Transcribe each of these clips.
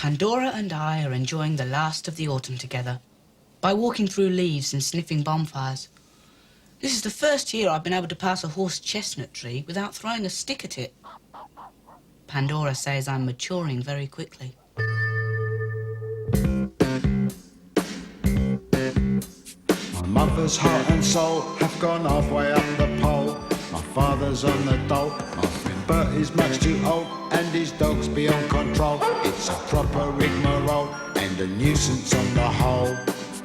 Pandora and I are enjoying the last of the autumn together by walking through leaves and sniffing bonfires. This is the first year I've been able to pass a horse chestnut tree without throwing a stick at it. Pandora says I'm maturing very quickly. My mother's heart and soul have gone halfway up the pole. My father's on the dole. My friend Bert is much too old, and his dog's beyond control. It's a proper rigmarole and a nuisance on the whole.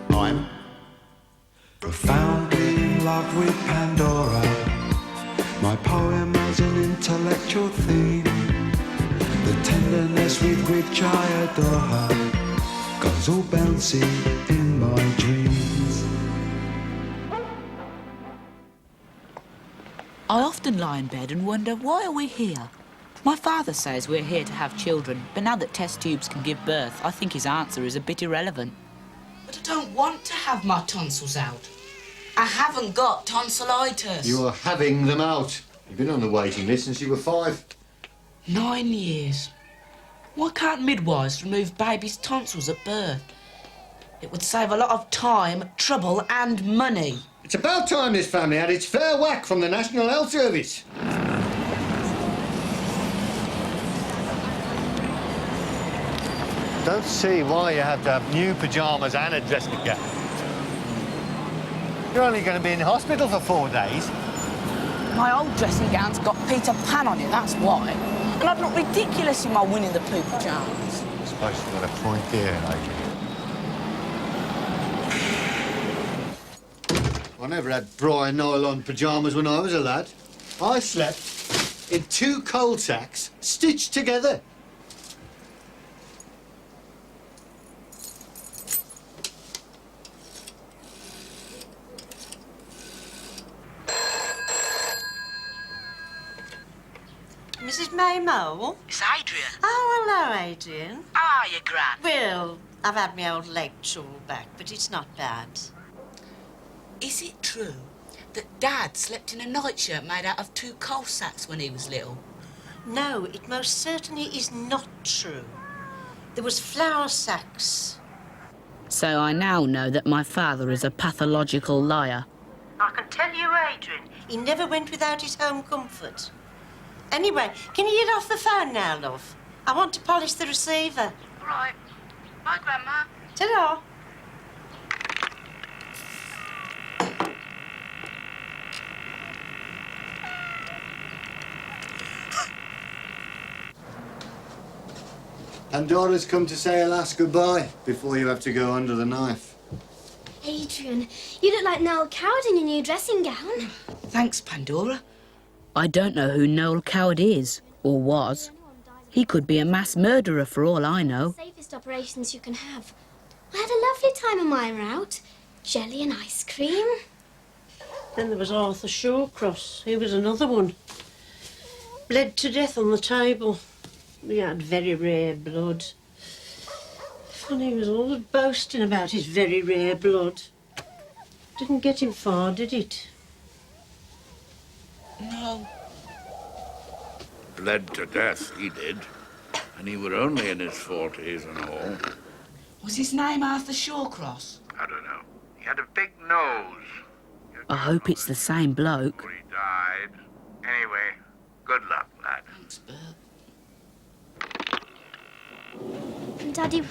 I'm profoundly in love with Pandora. My poem has an intellectual theme. The tenderness with which I adore her goes all bouncy in my dreams. I often lie in bed and wonder, why are we here? My father says we're here to have children, but now that test tubes can give birth, I think his answer is a bit irrelevant. But I don't want to have my tonsils out. I haven't got tonsillitis. You are having them out. You've been on the waiting list since you were 5. 9 years. Why can't midwives remove babies' tonsils at birth? It would save a lot of time, trouble and money. It's about time this family had its fair whack from the National Health Service. Don't see why you have to have new pyjamas and a dressing gown. You're only going to be in hospital for 4 days. My old dressing gown's got Peter Pan on it, that's why. And I'd look ridiculous in my Winnie the Pooh pyjamas. I suppose you've got a point there, Adrian. I never had Brian nylon pyjamas when I was a lad. I slept in 2 coal sacks stitched together. Mrs. May Mole? It's Adrian. Oh, hello, Adrian. How are you, Gran? Well, I've had my old leg all back, but it's not bad. Is it true that Dad slept in a nightshirt made out of 2 coal sacks when he was little? No, it most certainly is not true. There was flour sacks. So I now know that my father is a pathological liar. I can tell you, Adrian, he never went without his home comfort. Anyway, can you get off the phone now, love? I want to polish the receiver. Right. Bye, Grandma. Ta-ra. Pandora's come to say a last goodbye before you have to go under the knife. Adrian, you look like Noel Coward in your new dressing gown. Thanks, Pandora. I don't know who Noel Coward is, or was. He could be a mass murderer for all I know. Safest operations you can have. I had a lovely time on my route. Jelly and ice cream. Then there was Arthur Shawcross. He was another one. Bled to death on the table. He had very rare blood. And he was always boasting about his very rare blood. Didn't get him far, did it? No. Bled to death, he did. And he were only in his 40s and all. Was his name Arthur Shawcross? I don't know. He had a big nose. I hope it's the same bloke. Before he died. Anyway, good luck, lad. Thanks, Bert. And Daddy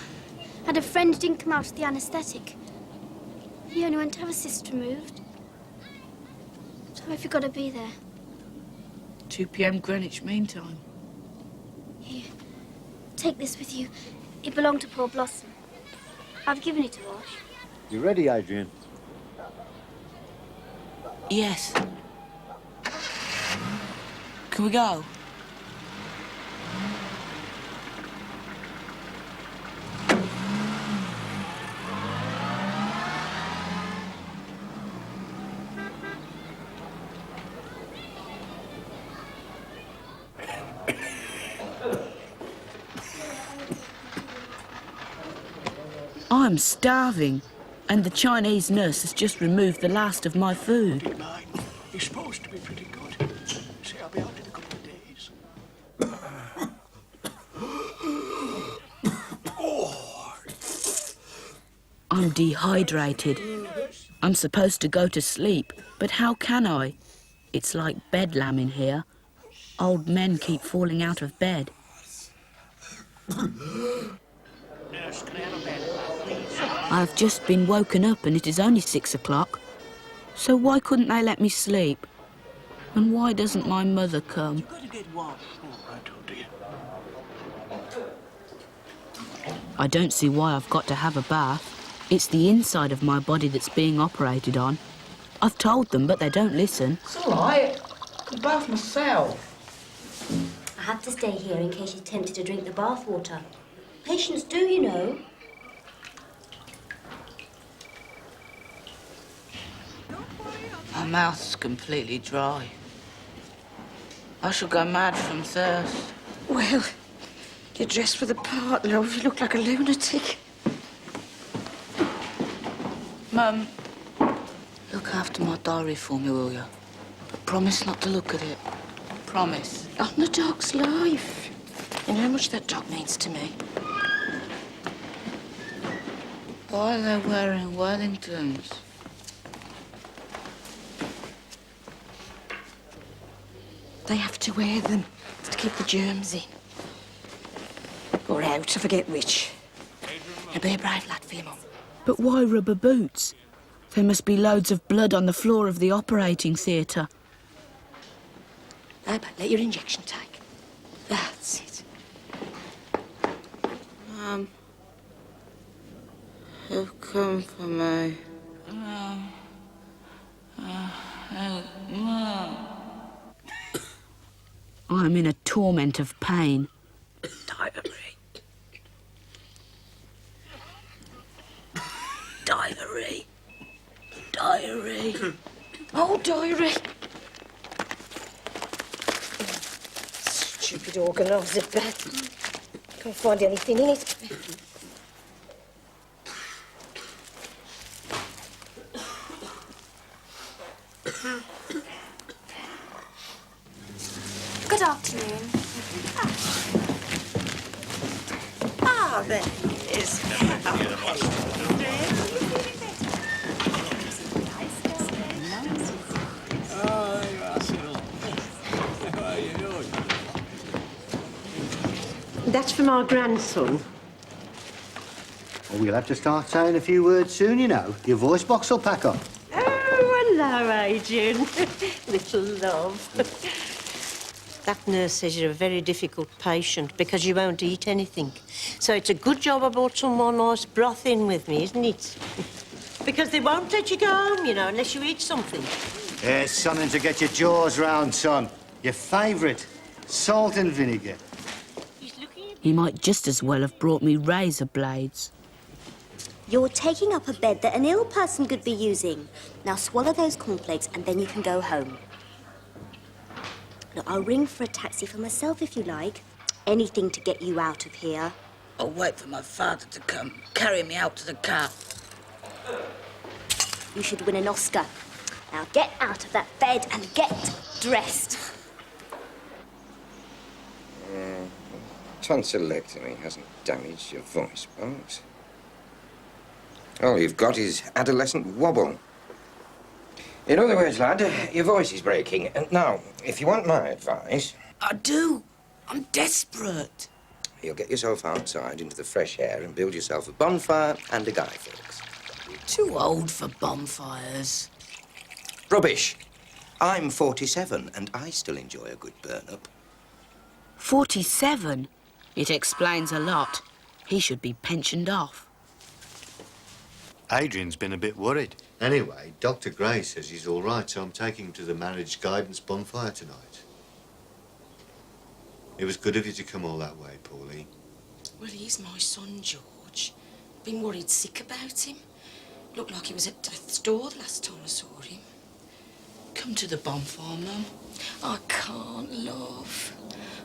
had a friend who didn't come out of the anaesthetic. He only went to have a cyst removed. So if you've got to be there. 2 p.m. Greenwich Mean Time. Here, take this with you. It belonged to poor Blossom. I've given it to wash. You ready, Adrian? Yes. Can we go? I'm starving, and the Chinese nurse has just removed the last of my food. You're supposed to be pretty good. See, I'll be out in a couple of days. I'm dehydrated. I'm supposed to go to sleep, but how can I? It's like bedlam in here. Old men keep falling out of bed. Nurse, can I have a bed, please? I've just been woken up and it is only 6 o'clock. So why couldn't they let me sleep? And why doesn't my mother come? You've got to get warm. Oh, right, oh dear. I don't see why I've got to have a bath. It's the inside of my body that's being operated on. I've told them, but they don't listen. It's all right. I can bath myself. I have to stay here in case you're tempted to drink the bath water. Patients do, you know. My mouth's completely dry. I shall go mad from thirst. Well, you're dressed for the part, love. You look like a lunatic. Mum, look after my diary for me, will you? But promise not to look at it. Promise. On the dog's life. You know how much that dog means to me. Why are they wearing Wellingtons? They have to wear them to keep the germs in. Or out, I forget which. Now be a brave lad for your mum. But why rubber boots? There must be loads of blood on the floor of the operating theatre. Now, but let your injection take. That's it. Who've come for me? I'm in a torment of pain. Diary. Diary. Diary. Oh, diary. Stupid organiser, Bert. Can't find anything in it. Good afternoon. Ah, there he is. That's from our grandson. Well, we'll have to start saying a few words soon, you know. Your voice box will pack up. Oh, hello, Adrian. Little love. That nurse says you're a very difficult patient because you won't eat anything. So it's a good job I brought some more nice broth in with me, isn't it? Because they won't let you go home, you know, unless you eat something. Here's something to get your jaws round, son. Your favourite, salt and vinegar. He might just as well have brought me razor blades. You're taking up a bed that an ill person could be using. Now swallow those cornflakes and then you can go home. Look, I'll ring for a taxi for myself if you like. Anything to get you out of here. I'll wait for my father to come, carry me out to the car. You should win an Oscar. Now get out of that bed and get dressed. Tonsillectomy hasn't damaged your voice box. All you've got is adolescent wobble. In other words, lad, your voice is breaking. And now, if you want my advice... I do. I'm desperate. You'll get yourself outside into the fresh air and build yourself a bonfire and a guy fix. Too old for bonfires. Rubbish. I'm 47 and I still enjoy a good burn-up. 47? It explains a lot. He should be pensioned off. Adrian's been a bit worried. Anyway, Dr. Gray says he's all right, so I'm taking him to the marriage guidance bonfire tonight. It was good of you to come all that way, Pauline. Well, he's my son, George. Been worried sick about him. Looked like he was at death's door the last time I saw him. Come to the bonfire, Mum. I can't, love.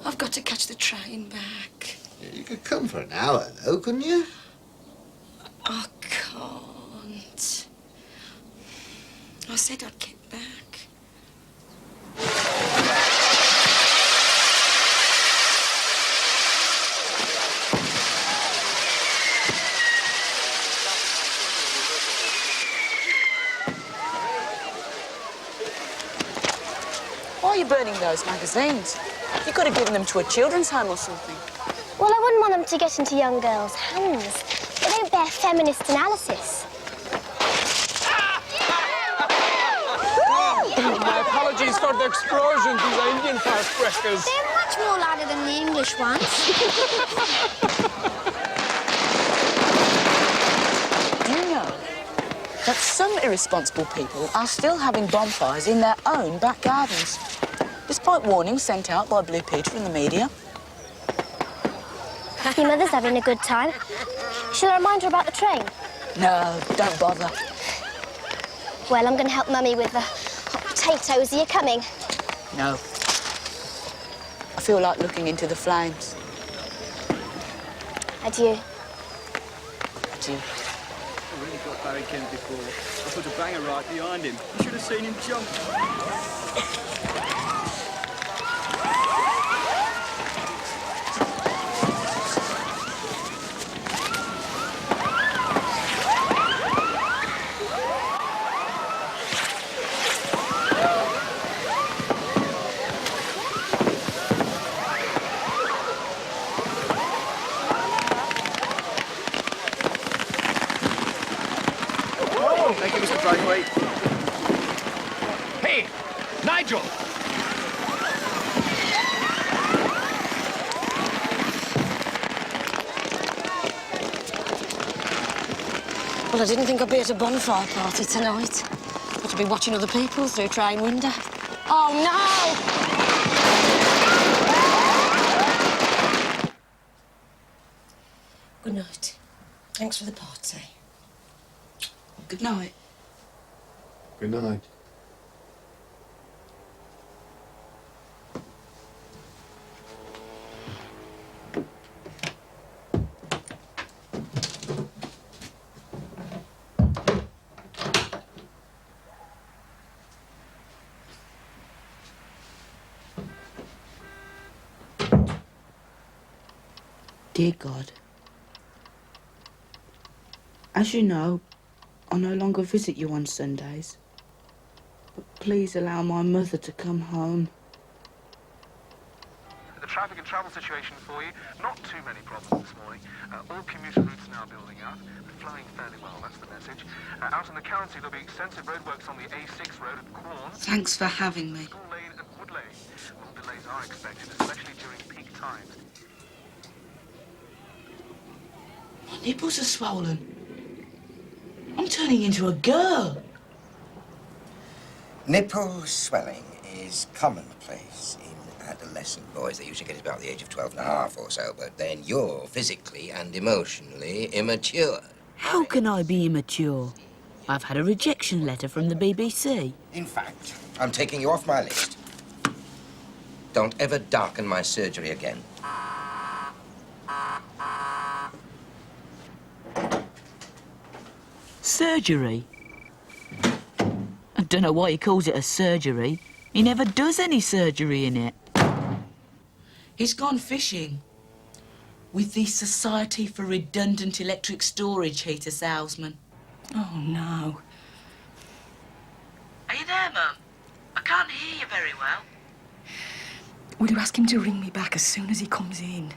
I've got to catch the train back. Yeah, you could come for an hour, though, couldn't you? I can't. I said I'd get back. burning those magazines? You could have given them to a children's home or something. Well, I wouldn't want them to get into young girls' hands. They don't bear feminist analysis. My apologies for the explosion. These are Indian fast breakers. They're much more louder than the English ones. Do you know that some irresponsible people are still having bonfires in their own back gardens, despite warnings sent out by Blue Peter and the media? Your mother's having a good time. Shall I remind her about the train? No, don't bother. Well, I'm going to help Mummy with the hot potatoes. Are you coming? No. I feel like looking into the flames. Adieu. Adieu. I really got Barry Kent before. I put a banger right behind him. You should have seen him jump. Thank you, Mr. Braithwaite. Hey, Nigel! Well, I didn't think I'd be at a bonfire party tonight. But to be watching other people through a train window. Oh, no! Good night. Thanks for the party. Good night. Good night. Dear God, as you know, I no longer visit you on Sundays. But please allow my mother to come home. The traffic and travel situation for you, not too many problems this morning. All commuter routes now building out, flowing fairly well, that's the message. Out in the county, there'll be extensive roadworks on the A6 road at Quorn. Thanks for having me. School Lane and Wood Lane. Long delays are expected, especially during peak times. My nipples are swollen. I'm turning into a girl. Nipple swelling is commonplace in adolescent boys. They usually get it about the age of 12 and a half or so, but then you're physically and emotionally immature. How can I be immature? I've had a rejection letter from the BBC. In fact, I'm taking you off my list. Don't ever darken my surgery again. Surgery? I don't know why he calls it a surgery. He never does any surgery in it. He's gone fishing with the Society for Redundant Electric Storage Heater salesman. Oh, no. Are you there, Mum? I can't hear you very well. Will you ask him to ring me back as soon as he comes in?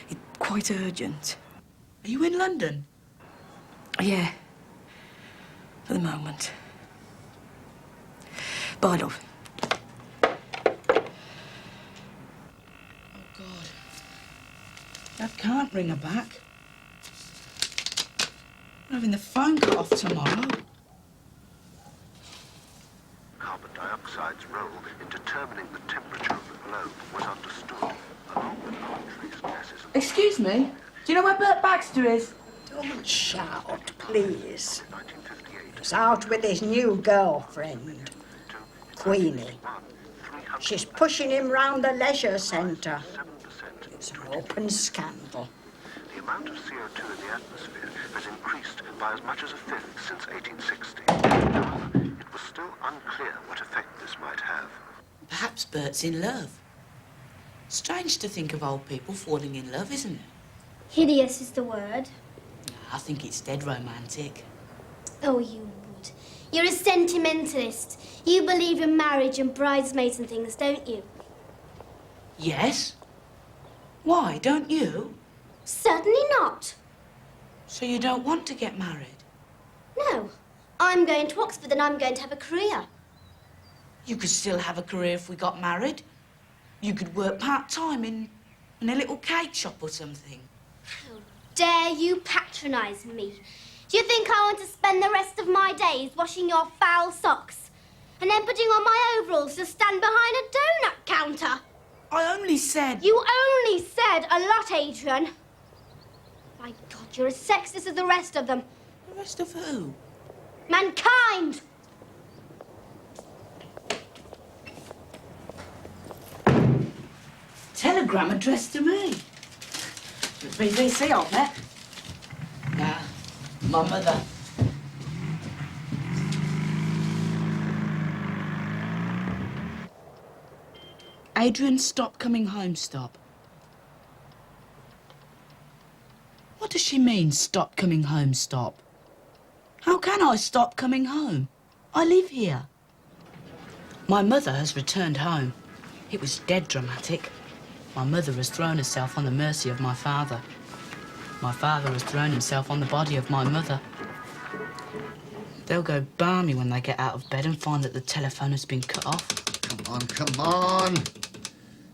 It's quite urgent. Are you in London? Yeah. For the moment. Bye, love. Oh, God. Dad can't ring her back. I'm having the phone cut off tomorrow. Carbon dioxide's role in determining the temperature of the globe was understood, along with other trace gases. Excuse me? Do you know where Bert Baxter is? Don't shout, please. He's out with his new girlfriend, Queenie. She's pushing him round the leisure centre. It's an open scandal. The amount of CO2 in the atmosphere has increased by as much as a fifth since 1860. However, it was still unclear what effect this might have. Perhaps Bert's in love. Strange to think of old people falling in love, isn't it? Hideous is the word. I think it's dead romantic. Oh, you would. You're a sentimentalist. You believe in marriage and bridesmaids and things, don't you? Yes. Why, don't you? Certainly not. So you don't want to get married? No. I'm going to Oxford and I'm going to have a career. You could still have a career if we got married. You could work part-time in a little cake shop or something. How dare you patronise me? Do you think I want to spend the rest of my days washing your foul socks and then putting on my overalls to stand behind a donut counter? I only said... You only said a lot, Adrian. My God, you're as sexist as the rest of them. The rest of who? Mankind! Telegram addressed to me. The BBC, I'll bet. Nah, my mother. Adrian, stop coming home, stop. What does she mean, stop coming home, stop? How can I stop coming home? I live here. My mother has returned home. It was dead dramatic. My mother has thrown herself on the mercy of my father. My father has thrown himself on the body of my mother. They'll go balmy when they get out of bed and find that the telephone has been cut off. Come on, come on.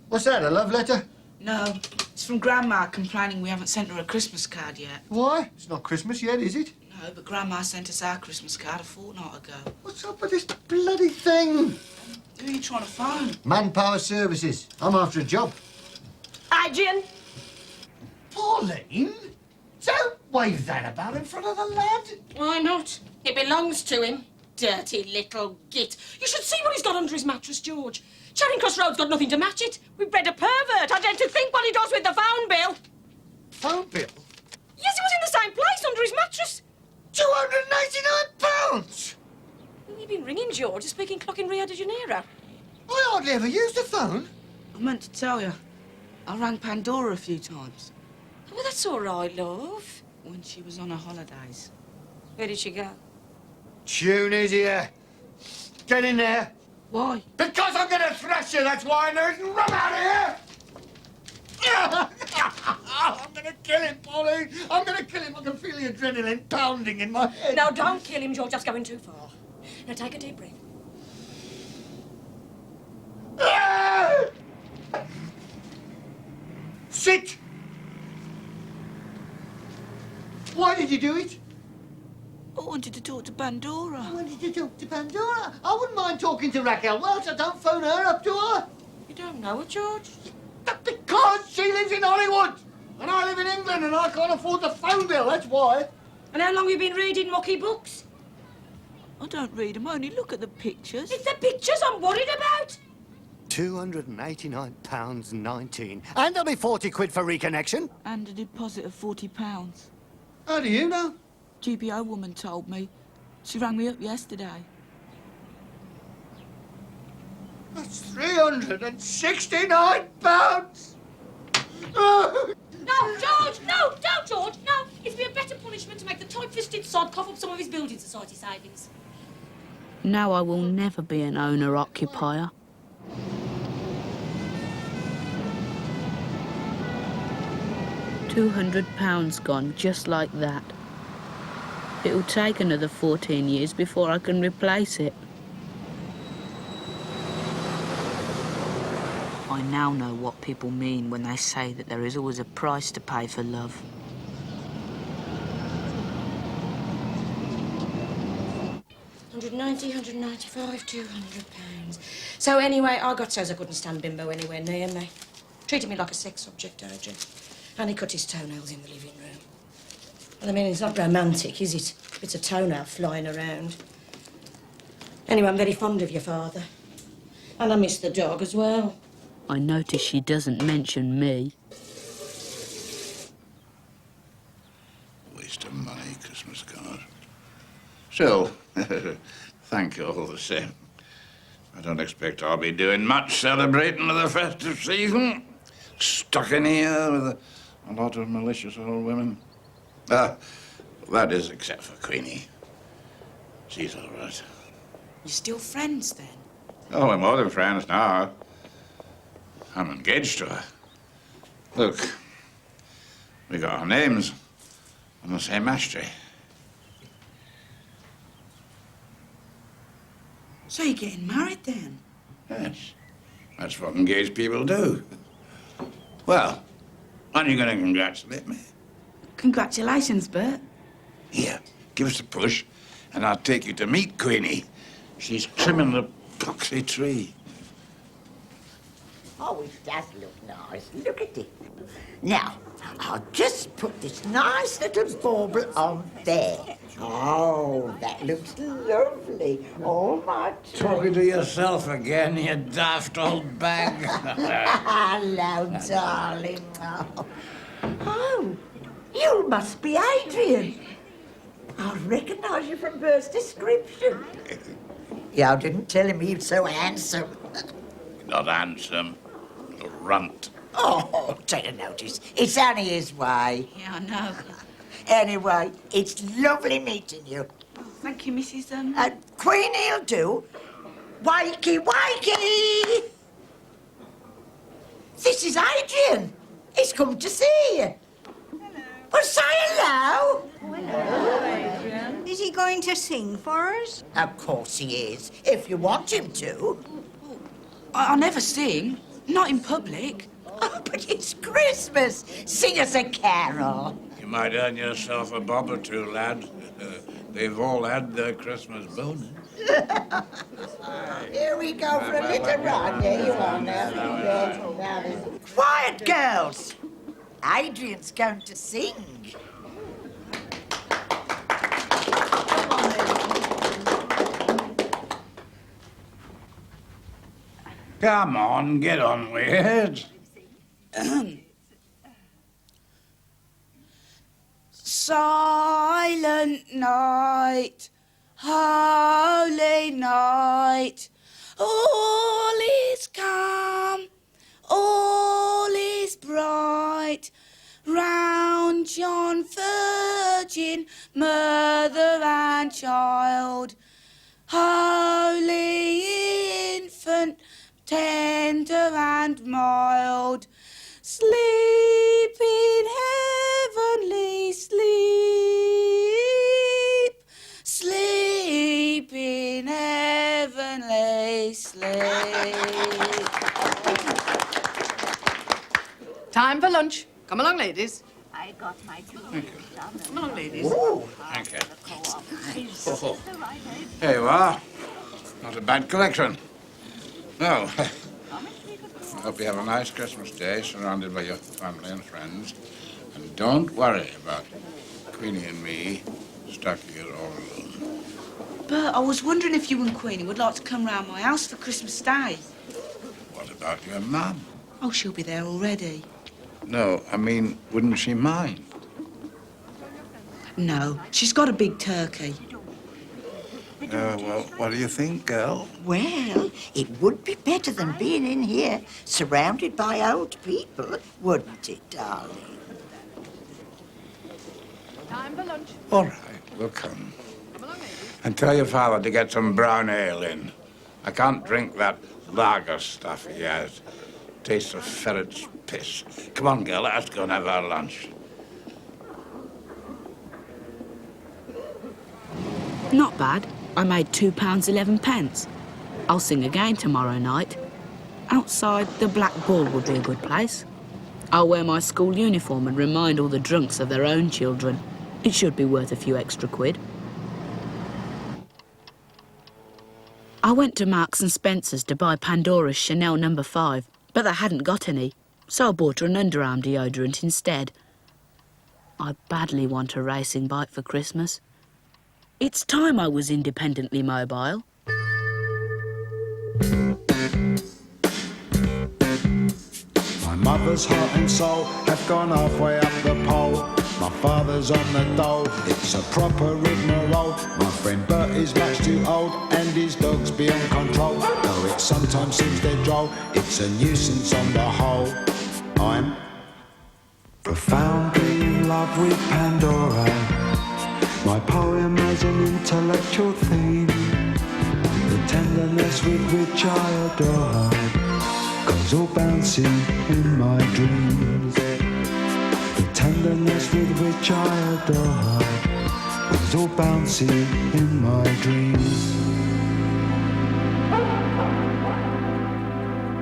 What's that, a love letter? No, it's from Grandma complaining we haven't sent her a Christmas card yet. Why? It's not Christmas yet, is it? No, but Grandma sent us our Christmas card a fortnight ago. What's up with this bloody thing? Who are you trying to phone? Manpower Services. I'm after a job. Adrian! Pauline? Don't wave that about in front of the lad. Why not? It belongs to him. Dirty little git. You should see what he's got under his mattress, George. Charing Cross Road's got nothing to match it. We've bred a pervert. I dare to think what he does with the phone bill. Phone bill? Yes, it was in the same place, under his mattress. £289! You've been ringing George to speaking clock in Rio de Janeiro. I hardly ever use the phone. I meant to tell you. I rang Pandora a few times. Well, that's all right, love. When she was on her holidays. Where did she go? Tune is here. Get in there. Why? Because I'm going to thrash you, that's why, nerd. Run out of here! I'm going to kill him, Pauline. I'm going to kill him. I can feel the adrenaline pounding in my head. No, don't kill him, George. That's going too far. Now, take a deep breath. Sit! Why did you do it? I wanted to talk to Pandora. I wanted to talk to Pandora. I wouldn't mind talking to Raquel Welch. I don't phone her up, do I? You don't know her, George? Because she lives in Hollywood. And I live in England and I can't afford the phone bill, that's why. And how long have you been reading mucky books? I don't read them, I only look at the pictures. It's the pictures I'm worried about. £289.19. And there'll be 40 quid for reconnection. And a deposit of £40. How do you know? GPO woman told me. She rang me up yesterday. That's £369. No, George! No, don't, George! No! It'd be a better punishment to make the tight-fisted sod cough up some of his building society savings. Now I will never be an owner-occupier. £200 gone, just like that. It'll take another 14 years before I can replace it. I now know what people mean when they say that there is always a price to pay for love. £190, £195, £200. So anyway, I got so's I couldn't stand Bimbo anywhere near me. Treated me like a sex object, Adrian. And he cut his toenails in the living room. Well, I mean, it's not romantic, is it? It's a toenail flying around. Anyway, I'm very fond of your father. And I miss the dog as well. I notice she doesn't mention me. Waste of money, Christmas card. Still, thank you all the same. I don't expect I'll be doing much celebrating of the festive season. Stuck in here with a lot of malicious old women. That is except for Queenie. She's all right. You're still friends, then? Oh, we're more than friends now. I'm engaged to her. Look, we got our names on the same ash tray. So you're getting married, then? Yes, that's what engaged people do. Well, aren't you going to congratulate me? Congratulations, Bert. Here, give us a push, and I'll take you to meet Queenie. She's trimming the poxy tree. Oh, it does look nice. Look at it. Now, I'll just put this nice little bauble on there. Oh, that looks lovely. Oh, my tree. Talking to yourself again, you daft old bag. Hello, darling. Oh, you must be Adrian. I recognise you from Bert's description. Yeah, I didn't tell him he was so handsome. Not handsome, a runt. Oh, take a notice. It's only his way. Yeah, I know. Anyway, it's lovely meeting you. Thank you, Mrs. Queenie'll do. Wakey, wakey! This is Adrian. He's come to see you. Well, say hello. Hello, Adrian. Is he going to sing for us? Of course he is, if you want him to. I never sing. Not in public. Oh, but it's Christmas. Sing us a carol. You might earn yourself a bob or two, lad. They've all had their Christmas bonus. Here we go for a little run. There you are now. Quiet, girls. Adrian's going to sing. Come on, get on with it. Silent night, holy night, all is calm, all is bright, round yon virgin mother and child, holy infant, tender and mild, sleep in heavenly sleep, sleep in heavenly sleep. Time for lunch. Come along, ladies. I got my two. Come along, ladies. Thank you. Oh. Here you are. Not a bad collection. No. I hope you have a nice Christmas day surrounded by your family and friends. And don't worry about Queenie and me stuck here all alone. Bert, I was wondering if you and Queenie would like to come round my house for Christmas Day. What about your mum? Oh, she'll be there already. No, I mean, wouldn't she mind? No, she's got a big turkey. Well, what do you think, girl? Well, it would be better than being in here surrounded by old people, wouldn't it, darling? Time for lunch. All right, we'll come. And tell your father to get some brown ale in. I can't drink that lager stuff he has. Tastes of ferret's piss. Come on, girl, let's go and have our lunch. Not bad. I made £2.11. I'll sing again tomorrow night. Outside, the Black Bull would be a good place. I'll wear my school uniform and remind all the drunks of their own children. It should be worth a few extra quid. I went to Marks and Spencer's to buy Pandora's Chanel No. 5, but they hadn't got any, so I bought her an underarm deodorant instead. I badly want a racing bike for Christmas. It's time I was independently mobile. My mother's heart and soul have gone halfway up the pole. My father's on the dole, it's a proper rigmarole. My friend Bert is much too old and his dog's beyond control. Though it sometimes seems dead droll, it's a nuisance on the whole. I'm profoundly in love with Pandora. My poem is an intellectual thing. tenderness with which I adore her goes all bouncy in my dreams. The tenderness with which I adore her goes all bouncy in my dreams.